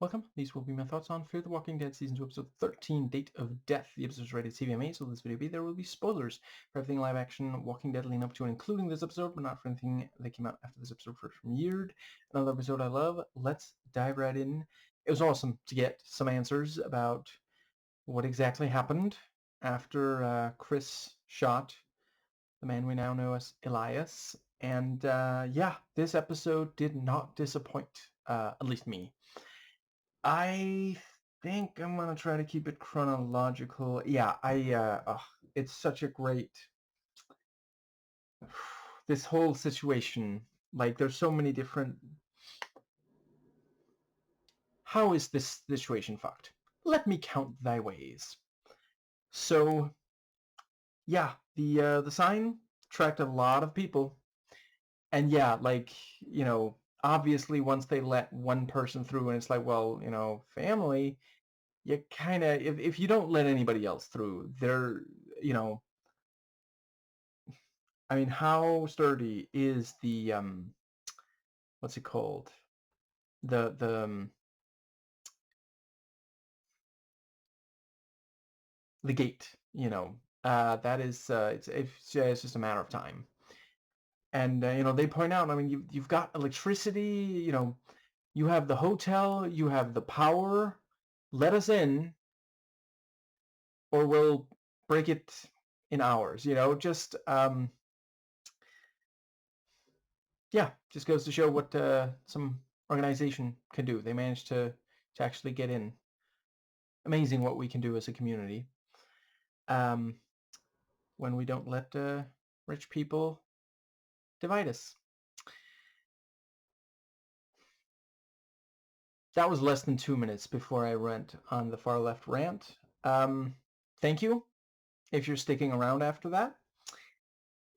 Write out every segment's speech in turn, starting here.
Welcome. These will be my thoughts on Fear the Walking Dead Season 2, Episode 13, Date of Death. The episode is rated CVMA, so this video there will be spoilers for everything live action Walking Dead leading up to and including this episode, but not for anything that came out after this episode first premiered. Another episode I love. Let's dive right in. It was awesome to get some answers about what exactly happened after Chris shot the man we now know as Elias. And yeah, this episode did not disappoint, at least me. I think I'm gonna try to keep it chronological. Yeah, it's such a great this whole situation. Like, there's so many different. How is this situation fucked? Let me count thy ways. So, yeah, the sign attracted a lot of people, and yeah, like, obviously once they let one person through, and it's like, well, family. You kind of, if you don't let anybody else through, they're, you know, I mean, how sturdy is the what's it called? The gate, that is it's just a matter of time. And they point out, I mean, you've got electricity, you have the hotel, you have the power. Let us in, or we'll break it in hours. Just yeah, just goes to show what some organization can do. They managed to actually get in. Amazing what we can do as a community um, when we don't let rich people divide us. That was less than 2 minutes before I went on the far left rant. Thank you if you're sticking around after that.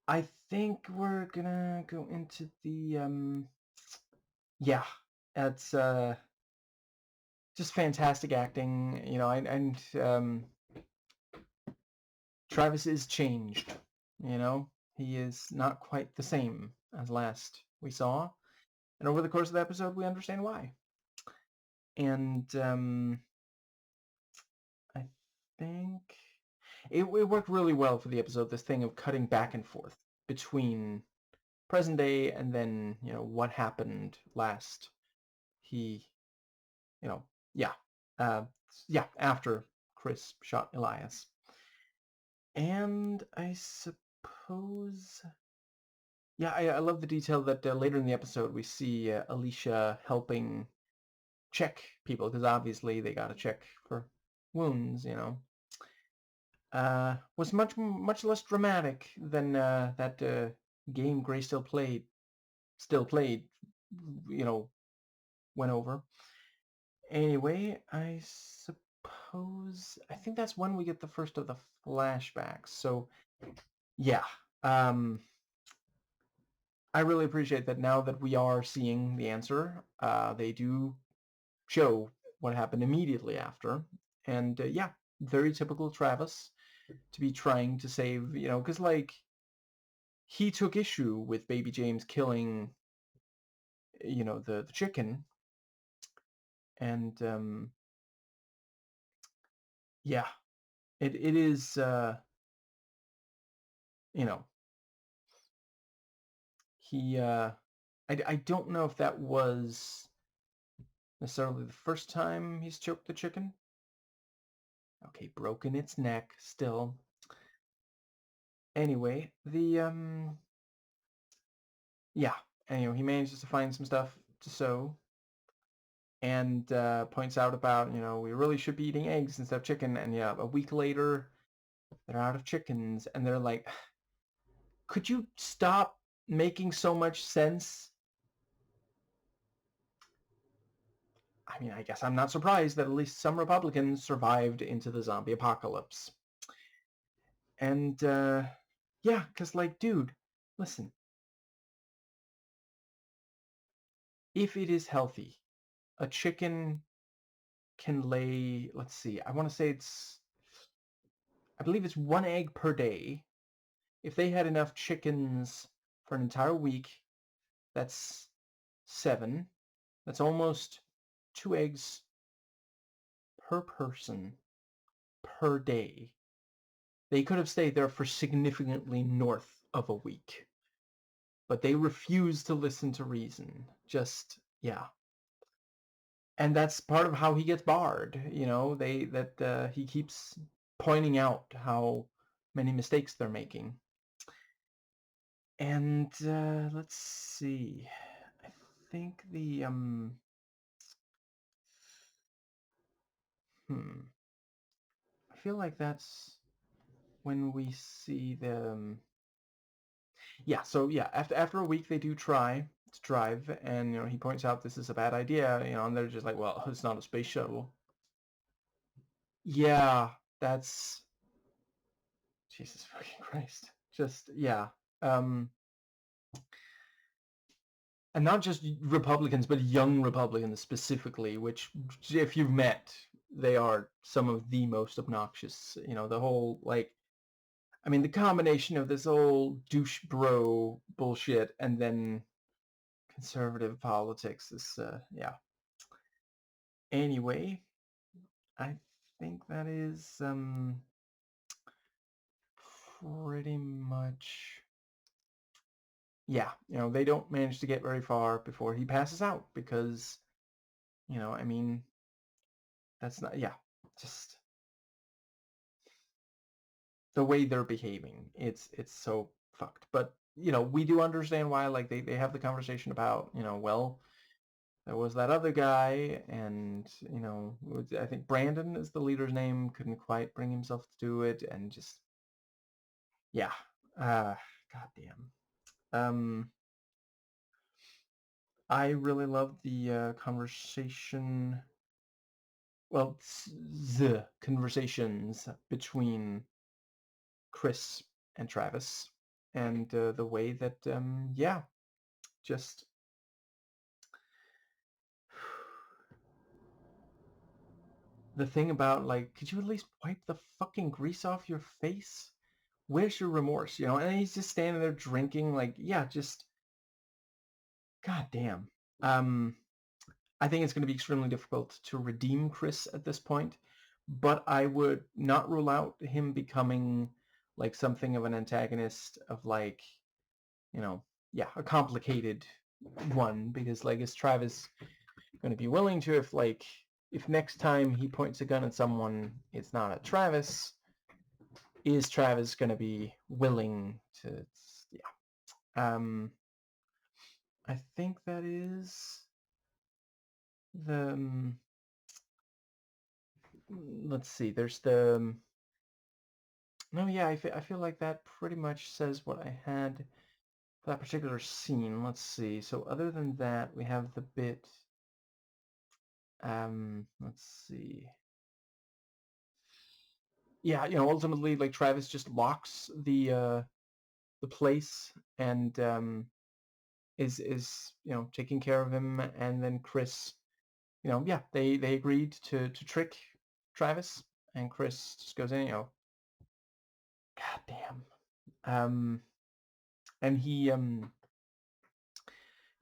I think we're gonna go into the yeah, it's just fantastic acting, and Travis is changed, he is not quite the same as last we saw, and over the course of the episode we understand why. And I think it worked really well for the episode, this thing of cutting back and forth between present day and then, what happened last. He, yeah, uh, yeah, after Chris shot Elias. And I suppose, yeah, I love the detail that later in the episode we see Alicia helping check people, because obviously they got to check for wounds, was much less dramatic than that game Gray still played, went over. Anyway, I suppose, I think that's when we get the first of the flashbacks. So, yeah, I really appreciate that now that we are seeing the answer. They do show what happened immediately after. And yeah, very typical Travis to be trying to save, because like he took issue with Baby James killing, the chicken. And yeah, it is, he, I don't know if that was necessarily the first time he's choked the chicken. Okay, broken its neck still. Anyway, yeah, he manages to find some stuff to sew, and points out about, we really should be eating eggs instead of chicken. And yeah, a week later, they're out of chickens, and they're like, could you stop making so much sense? I mean, I guess I'm not surprised that at least some Republicans survived into the zombie apocalypse. And yeah, because like, dude, listen, if it is healthy, a chicken can lay, let's see, I want to say I believe it's 1 egg per day. If they had enough chickens for an entire week, that's 7. That's almost 2 eggs per person per day. They could have stayed there for significantly north of a week, but they refused to listen to reason. Just, yeah. And that's part of how he gets barred, you know, he keeps pointing out how many mistakes they're making. And let's see. I think the I feel like that's when we see the yeah, so yeah, after a week they do try to drive, and you know, he points out this is a bad idea, you know, and they're just like, well, it's not a space shuttle. Yeah, that's Jesus fucking Christ. Just yeah. Um and not just Republicans, but young Republicans specifically, which if you've met, they are some of the most obnoxious. You know, the whole like I mean, the combination of this old douche bro bullshit and then conservative politics is, yeah. Anyway, I think that is pretty much, yeah, you know, they don't manage to get very far before he passes out because, you know, I mean, that's not, yeah, just the way they're behaving. It's so fucked. But, you know, we do understand why, like, they have the conversation about, you know, well, there was that other guy, and, you know, I think Brandon is the leader's name, couldn't quite bring himself to do it, and just, yeah. Goddamn. I really love the conversation, well, the conversations between Chris and Travis, and the way that, yeah, just the thing about, like, could you at least wipe the fucking grease off your face? Where's your remorse, you know? And he's just standing there drinking, like, yeah, just, god damn. I think it's going to be extremely difficult to redeem Chris at this point, but I would not rule out him becoming, like, something of an antagonist of, like, you know, yeah, a complicated one, because, like, is Travis going to be willing to, if, like, if next time he points a gun at someone, it's not at Travis, is Travis going to be willing to, yeah. I think that is the, let's see, there's the, no, yeah, I feel like that pretty much says what I had for that particular scene. Let's see, so other than that, we have the bit, let's see. Yeah, you know, ultimately, like, Travis just locks the place and is you know, taking care of him, and then Chris, you know, yeah, they agreed to trick Travis, and Chris just goes in, you know, god damn, and he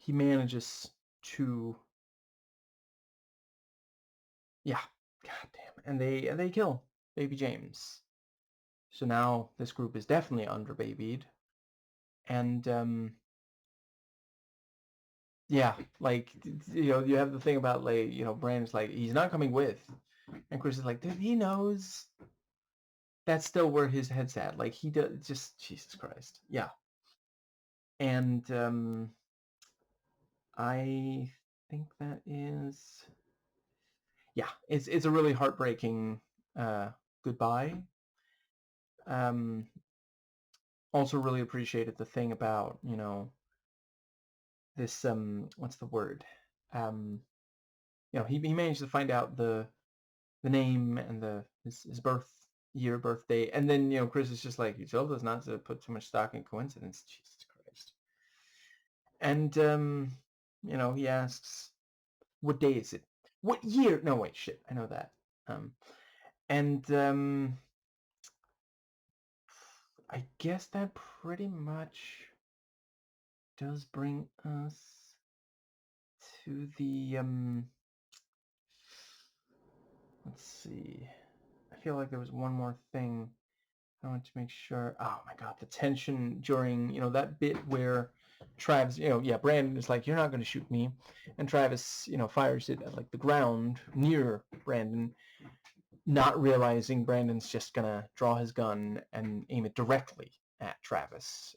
manages to, yeah, god damn, and they kill baby James. So now this group is definitely under babied, and yeah, like, you know, you have the thing about, like, you know, Brandon's like, he's not coming with, and Chris is like, dude, he knows that's still where his head's at. Like, he does, just Jesus Christ, yeah. And I think that is, yeah, it's a really heartbreaking goodbye. Um, also really appreciated the thing about, you know, this what's the word? You know, he managed to find out the name and his birthday, and then, you know, Chris is just like, you told us not to put too much stock in coincidence. Jesus Christ. And you know, he asks, what day is it? What year? No, wait, shit, I know that. And I guess that pretty much does bring us to the let's see. I feel like there was one more thing I want to make sure. Oh my god, the tension during, that bit where Travis, Brandon is like, you're not going to shoot me. And Travis, fires it at like the ground near Brandon, not realizing Brandon's just going to draw his gun and aim it directly at Travis.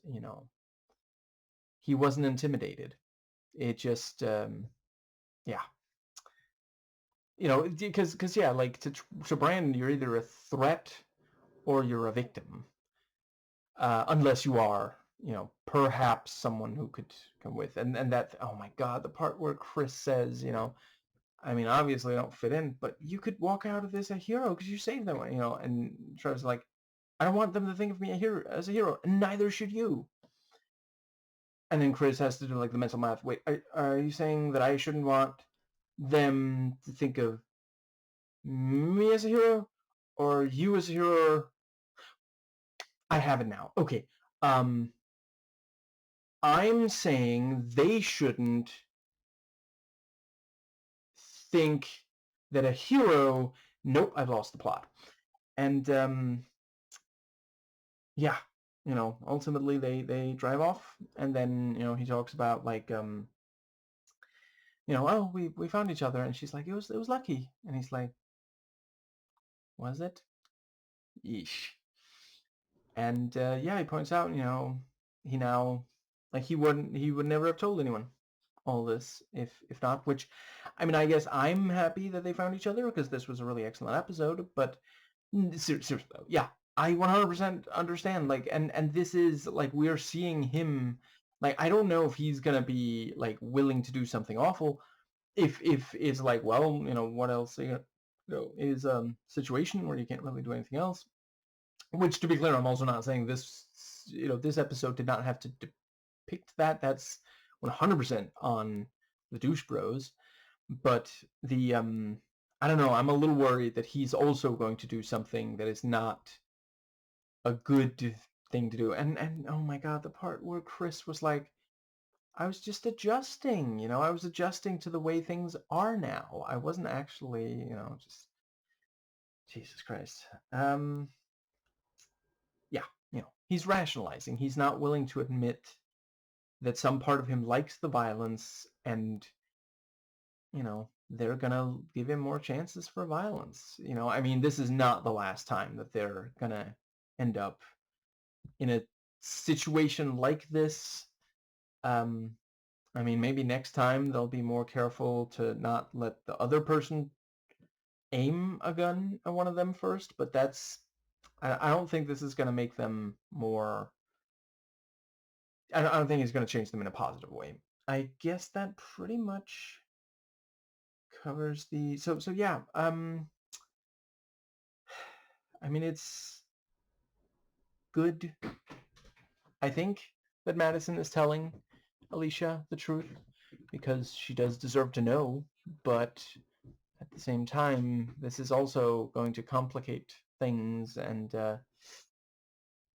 He wasn't intimidated. It just, yeah. Because yeah, like to Brandon, you're either a threat or you're a victim. Unless you are, perhaps someone who could come with. And that, oh my God, the part where Chris says, I mean, obviously I don't fit in, but you could walk out of this a hero because you saved them, and Trevor's like, I don't want them to think of me as a hero, and neither should you. And then Chris has to do like the mental math. Wait, are you saying that I shouldn't want them to think of me as a hero or you as a hero? I have it now. Okay. I'm saying they shouldn't think that a hero... Nope, I've lost the plot. And yeah, ultimately they drive off, and then he talks about like oh, we found each other, and she's like, it was lucky, and he's like, was it? Yeesh. And yeah, he points out, he now, like, he would never have told anyone all this if not, which, I mean, I guess I'm happy that they found each other because this was a really excellent episode, but seriously though, yeah, I 100% understand, like, and this is like, we're seeing him, like, I don't know if he's gonna be like willing to do something awful if it's like, well, what else, is situation where you can't really do anything else. Which, to be clear, I'm also not saying this, this episode did not have to depict that. That's 100% on the douche bros. But the, I don't know, I'm a little worried that he's also going to do something that is not a good thing to do. And oh my God, the part where Chris was like, I was just adjusting, I was adjusting to the way things are now. I wasn't actually, just... Jesus Christ. Yeah, he's rationalizing. He's not willing to admit that some part of him likes the violence, and they're gonna give him more chances for violence. I mean, this is not the last time that they're gonna end up in a situation like this. I mean, maybe next time they'll be more careful to not let the other person aim a gun at one of them first, but I don't think this is gonna make them more... I don't think it's going to change them in a positive way. I guess that pretty much covers the... So yeah, I mean, it's good, I think, that Madison is telling Alicia the truth, because she does deserve to know, but at the same time, this is also going to complicate things, and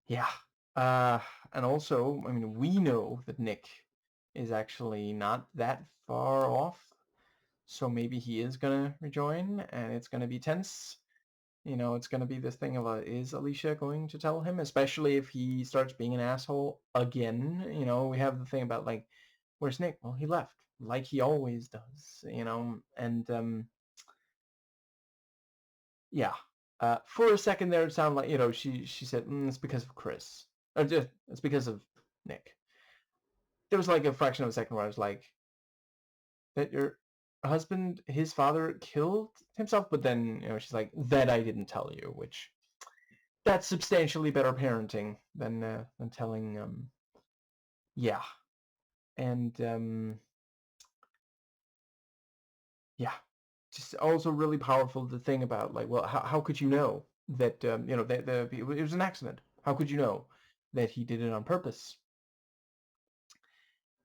yeah. And also, I mean, we know that Nick is actually not that far off, so maybe he is gonna rejoin, and it's gonna be tense. It's gonna be this thing of, is Alicia going to tell him? Especially if he starts being an asshole again. We have the thing about, like, where's Nick? Well, he left, like he always does. And yeah. For a second there, it sounded like, she said, it's because of Chris, or just it's because of Nick. There was like a fraction of a second where I was like, that your husband, his father, killed himself, but then she's like, that I didn't tell you, which, that's substantially better parenting than telling. Yeah. And yeah, just also really powerful, the thing about, like, well, how could you know that that it was an accident? How could you know that he did it on purpose?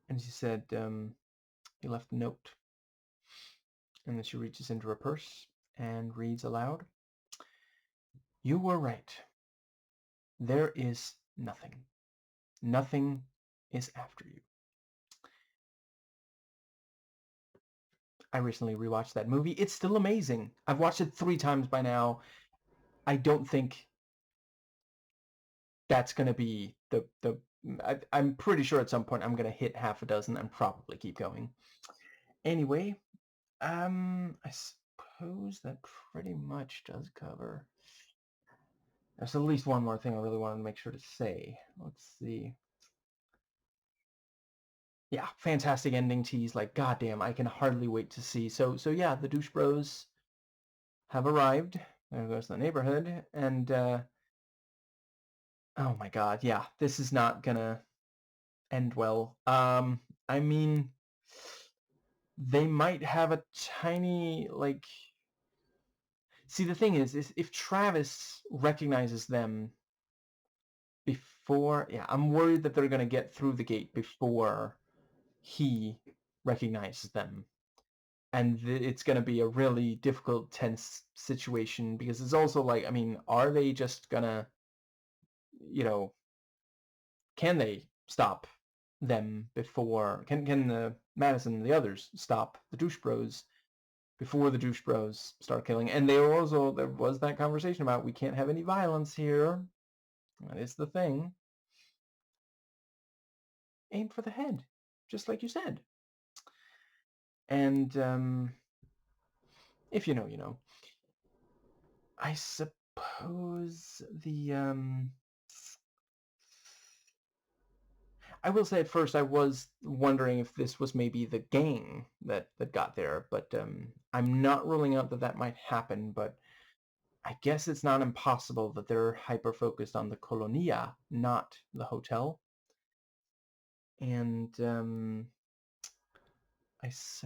And she said, he left a note. And then she reaches into her purse and reads aloud, "You were right. There is nothing. Nothing is after you." I recently rewatched that movie. It's still amazing. I've watched it 3 times by now. I don't think that's going to be I'm pretty sure at some point I'm going to hit half a dozen and probably keep going. Anyway, I suppose that pretty much does cover. There's at least one more thing I really wanted to make sure to say. Let's see. Yeah, fantastic ending tease. Like, goddamn, I can hardly wait to see. So yeah, the douche bros have arrived. There goes the neighborhood, and oh my god, yeah, this is not gonna end well. I mean, they might have a tiny like. See, the thing is if Travis recognizes them before, yeah, I'm worried that they're gonna get through the gate before he recognizes them. And it's going to be a really difficult, tense situation because it's also like, I mean, are they just going to, you know, can they stop them before, can the Madison and the others stop the douche bros before the douche bros start killing? And there was that conversation about we can't have any violence here. That is the thing. Aim for the head, just like you said. And if you know, you know. I suppose I will say at first I was wondering if this was maybe the gang that got there, but I'm not ruling out that that might happen, but I guess it's not impossible that they're hyper-focused on the Colonia, not the hotel. And I suppose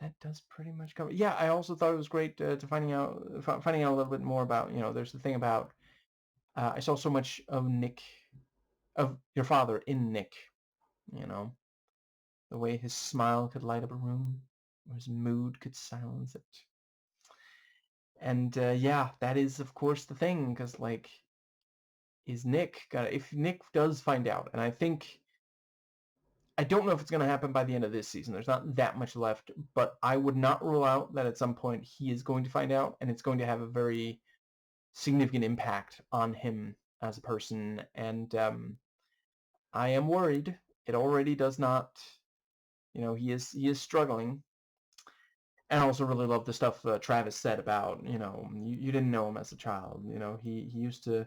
that does pretty much cover. Yeah, I also thought it was great to finding out a little bit more about, you know, there's the thing about I saw so much of Nick, of your father in Nick, you know, the way his smile could light up a room, or his mood could silence it. And yeah, that is of course the thing, because like, is Nick gonna, if Nick does find out, and I don't know if it's going to happen by the end of this season. There's not that much left, but I would not rule out that at some point he is going to find out, and it's going to have a very significant impact on him as a person. And I am worried. It already does not, you know, he is struggling. And I also really love the stuff Travis said about, you know, you didn't know him as a child. You know, he used to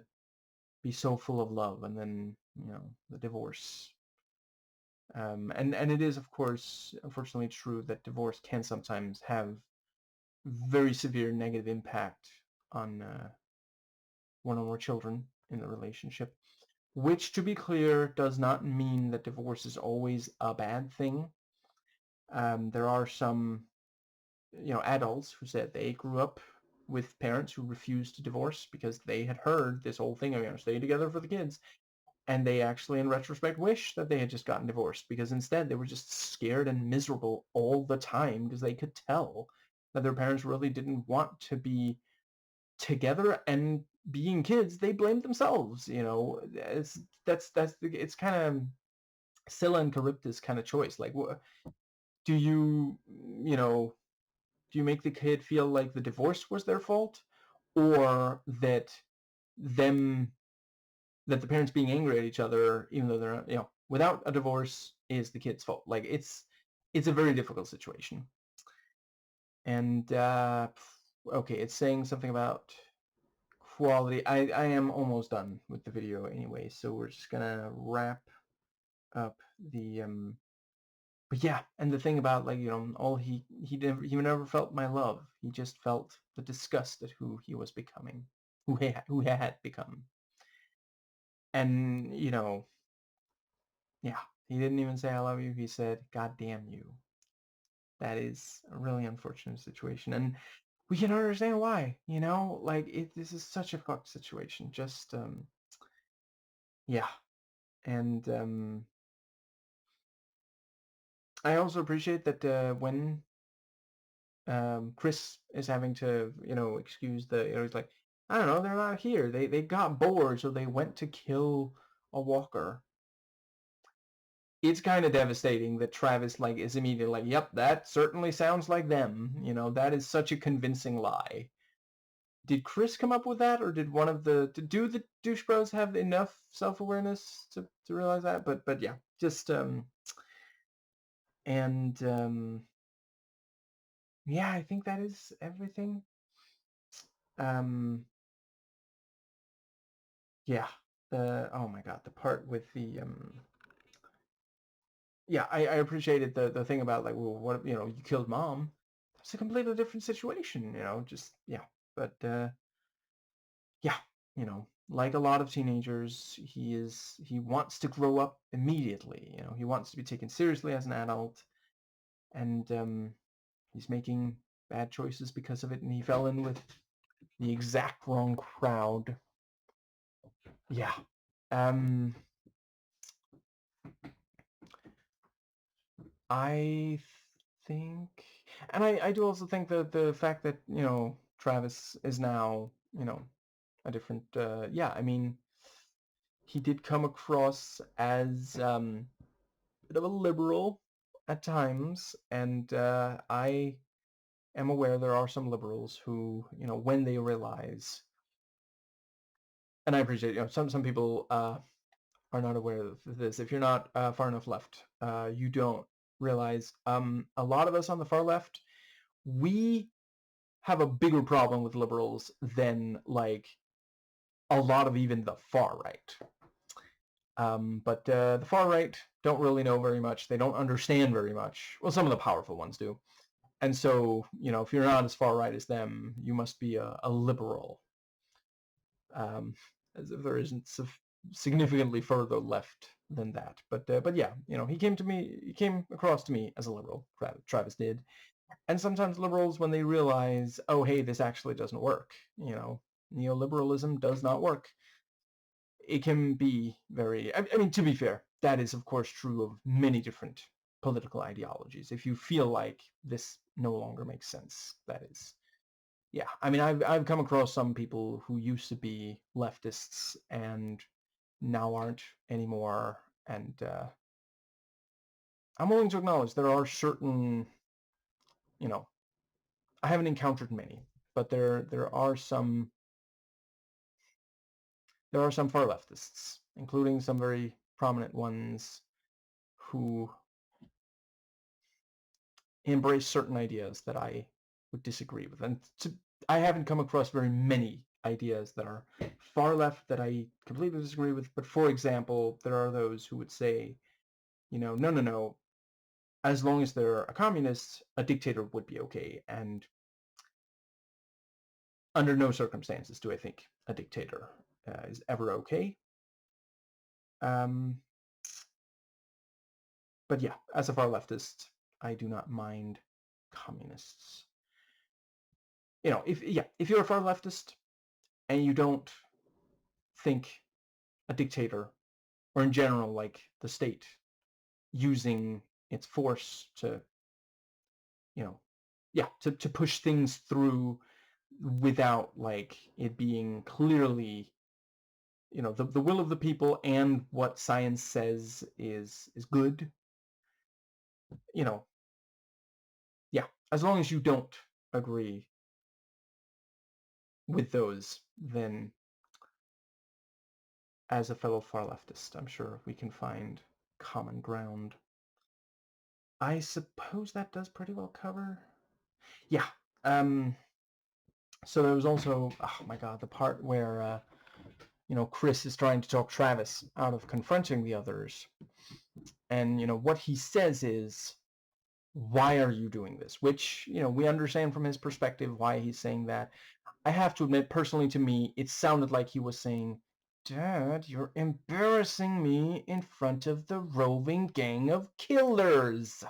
be so full of love, and then, you know, the divorce. And it is, of course, unfortunately true that divorce can sometimes have very severe negative impact on one or more children in the relationship. Which, to be clear, does not mean that divorce is always a bad thing. There are some, you know, adults who said they grew up with parents who refused to divorce because they had heard this whole thing of, you know, stay together for the kids. And they actually, in retrospect, wish that they had just gotten divorced, because instead they were just scared and miserable all the time because they could tell that their parents really didn't want to be together, and being kids, they blamed themselves. You know, it's kind of Scylla and Charybdis kind of choice. Like, do you, you know, do you make the kid feel like the divorce was their fault, or that them that the parents being angry at each other, even though they're, you know, without a divorce, is the kid's fault? Like, it's a very difficult situation. And okay, it's saying something about quality. I am almost done with the video anyway, so we're just gonna wrap up the but yeah, and the thing about, like, you know, all he never felt my love. He just felt the disgust at who he was becoming, who he had become. And, you know, yeah, he didn't even say I love you. He said, God damn you. That is a really unfortunate situation. And we can understand why, you know, like, this is such a fucked situation. Just, yeah. And I also appreciate that when Chris is having to, you know, excuse the, you know, he's like, I don't know, they're not here. They got bored, so they went to kill a walker. it's kind of devastating that Travis like is immediately like, yep, that certainly sounds like them. You know, that is such a convincing lie. Did Chris come up with that, or did one of do the douche bros have enough self-awareness to realize that? But yeah, just and yeah, I think that is everything. Yeah, oh my god, the part with the yeah, I appreciated the thing about like, well, what, you know, you killed mom. It's a completely different situation, you know, just yeah. But yeah, you know, like a lot of teenagers, he wants to grow up immediately, you know, he wants to be taken seriously as an adult, and he's making bad choices because of it, and he fell in with the exact wrong crowd. Yeah. I think, and I do also think that the fact that, you know, Travis is now, you know, a different, yeah, I mean, he did come across as a bit of a liberal at times, and I am aware there are some liberals who, you know, when they realize, and I appreciate, you know, some people are not aware of this. If you're not far enough left, you don't realize a lot of us on the far left, we have a bigger problem with liberals than like a lot of even the far right. But the far right don't really know very much. They don't understand very much. Well, some of the powerful ones do. And so, you know, if you're not as far right as them, you must be a liberal. As if there isn't significantly further left than that. But yeah, you know, he came across to me as a liberal. Travis did. And sometimes liberals, when they realize, oh, hey, this actually doesn't work, you know, neoliberalism does not work, it can be very, I mean, to be fair, that is, of course, true of many different political ideologies. If you feel like this no longer makes sense, that is, yeah. I mean, I've come across some people who used to be leftists and now aren't anymore, and I'm willing to acknowledge there are certain, you know, I haven't encountered many, but there are some far leftists, including some very prominent ones who embrace certain ideas that I would disagree with. And I haven't come across very many ideas that are far left that I completely disagree with. But for example, there are those who would say, you know, no, as long as they're a communist, a dictator would be okay. And under no circumstances do I think a dictator is ever okay. But yeah, as a far leftist, I do not mind communists. You know, if you're a far leftist and you don't think a dictator, or in general, like the state using its force to, you know, yeah, to push things through without like it being clearly, you know, the will of the people and what science says is good, you know, yeah, as long as you don't agree with those, then as a fellow far leftist, I'm sure we can find common ground. I suppose that does pretty well cover. Yeah. So there was also, oh my god, the part where, you know, Chris is trying to talk Travis out of confronting the others. And, you know, what he says is, why are you doing this? Which, you know, we understand from his perspective why he's saying that. I have to admit, personally to me, it sounded like he was saying, Dad, you're embarrassing me in front of the roving gang of killers.